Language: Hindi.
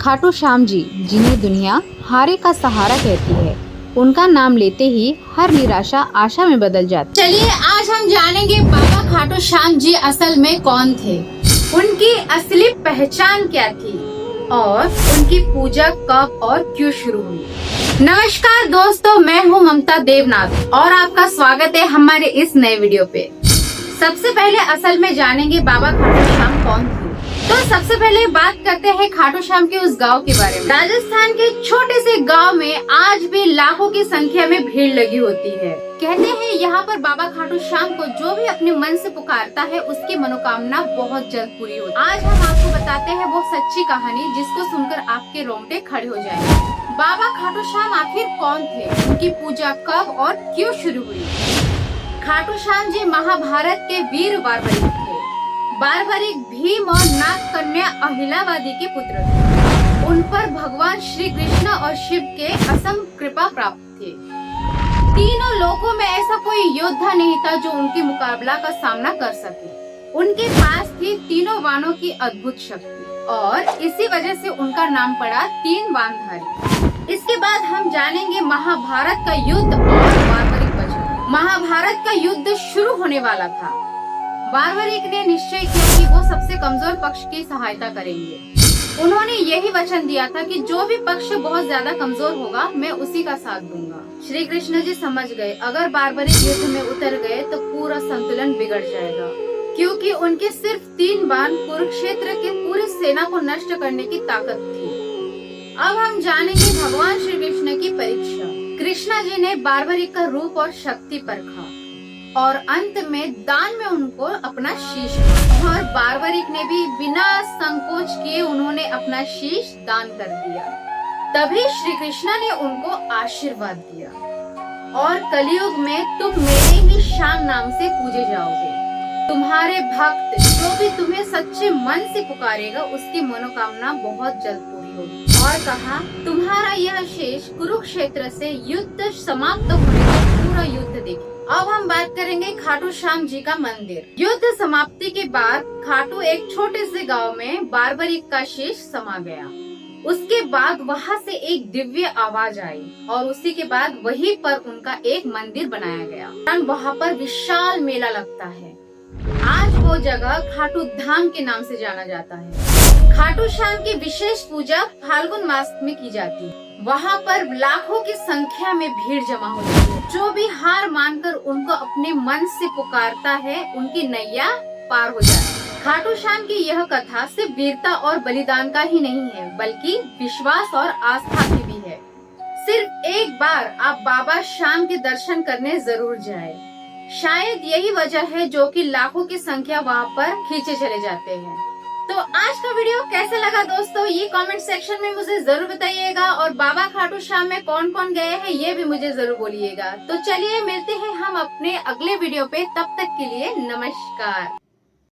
खाटू श्याम जी, जिन्हें दुनिया हारे का सहारा कहती है, उनका नाम लेते ही हर निराशा आशा में बदल जाती। चलिए आज हम जानेंगे बाबा खाटू श्याम जी असल में कौन थे, उनकी असली पहचान क्या थी और उनकी पूजा कब और क्यों शुरू हुई। नमस्कार दोस्तों, मैं हूँ ममता देवनाथ और आपका स्वागत है हमारे इस नए वीडियो पे। सबसे पहले असल में जानेंगे बाबा खाटू श्याम कौन थे। तो सबसे पहले बात करते हैं खाटू श्याम के उस गांव के बारे में। राजस्थान के छोटे से गांव में आज भी लाखों की संख्या में भीड़ लगी होती है। कहते हैं यहाँ पर बाबा खाटू श्याम को जो भी अपने मन से पुकारता है उसकी मनोकामना बहुत जल्द पूरी होती है। आज हम आपको बताते हैं वो सच्ची कहानी जिसको सुनकर आपके रोंगटे खड़े हो जाएंगे। बाबा खाटू श्याम आखिर कौन थे, उनकी पूजा कब और क्यों शुरू हुई। खाटू श्याम जी महाभारत के वीर बारबरिक थे। बारबरिक भीम और नाग कन्या अहिलावादी के पुत्र थे। उन पर भगवान श्री कृष्ण और शिव के असम कृपा प्राप्त थे। तीनों लोकों में ऐसा कोई योद्धा नहीं था जो उनके मुकाबला का सामना कर सके। उनके पास थी तीनों बाणों की अद्भुत शक्ति और इसी वजह से उनका नाम पड़ा तीन बाणधारी। इसके बाद हम जानेंगे महाभारत का युद्ध और बारबरिक वचन। महाभारत का युद्ध शुरू होने वाला था। बारबरिक ने निश्चय किया कि वो सबसे कमजोर पक्ष की सहायता करेंगे। उन्होंने यही वचन दिया था कि जो भी पक्ष बहुत ज्यादा कमजोर होगा मैं उसी का साथ दूंगा। श्री कृष्ण जी समझ गए अगर बारबरिक युद्ध में उतर गए तो पूरा संतुलन बिगड़ जाएगा, क्योंकि उनके सिर्फ 3 बाण कुरुक्षेत्र के पूरी सेना को नष्ट करने की ताकत थी। अब हम जानेंगे भगवान श्री कृष्ण की परीक्षा। कृष्णा जी ने बारबरिक का रूप और शक्ति परखा और अंत में दान में उनको अपना शीश दिया। और बारबरिक ने भी बिना संकोच किए उन्होंने अपना शीश दान कर दिया। तभी श्री कृष्ण ने उनको आशीर्वाद दिया और कलयुग में तुम मेरे ही श्याम नाम से पूजे जाओगे। तुम्हारे भक्त जो भी तुम्हें सच्चे मन से पुकारेगा उसकी मनोकामना बहुत जल्द पूरी होगी। और कहा तुम्हारा यह शेष कुरुक्षेत्र से युद्ध समाप्त होने तक पूरा युद्ध देखें। अब हम बात करेंगे खाटू श्याम जी का मंदिर। युद्ध समाप्ति के बाद खाटू एक छोटे से गांव में बारबरिक का शेष समा गया। उसके बाद वहां से एक दिव्य आवाज आई और उसी के बाद वहीं पर उनका एक मंदिर बनाया गया। वहां पर विशाल मेला लगता है। आज वो जगह खाटू धाम के नाम से जाना जाता है। खाटू श्याम की विशेष पूजा फाल्गुन मास में की जाती है। वहाँ पर लाखों की संख्या में भीड़ जमा होती है। जो भी हार मानकर उनको अपने मन से पुकारता है उनकी नैया पार हो जाती है। खाटू श्याम की यह कथा सिर्फ वीरता और बलिदान का ही नहीं है बल्कि विश्वास और आस्था की भी है। सिर्फ एक बार आप बाबा श्याम के दर्शन करने जरूर जाए। शायद यही वजह है जो कि लाखों की संख्या वहाँ पर खींचे चले जाते हैं। तो आज का वीडियो कैसा लगा दोस्तों, ये कमेंट सेक्शन में मुझे जरूर बताइएगा और बाबा खाटू श्याम में कौन कौन गए हैं ये भी मुझे जरूर बोलिएगा। तो चलिए मिलते हैं हम अपने अगले वीडियो पे, तब तक के लिए नमस्कार।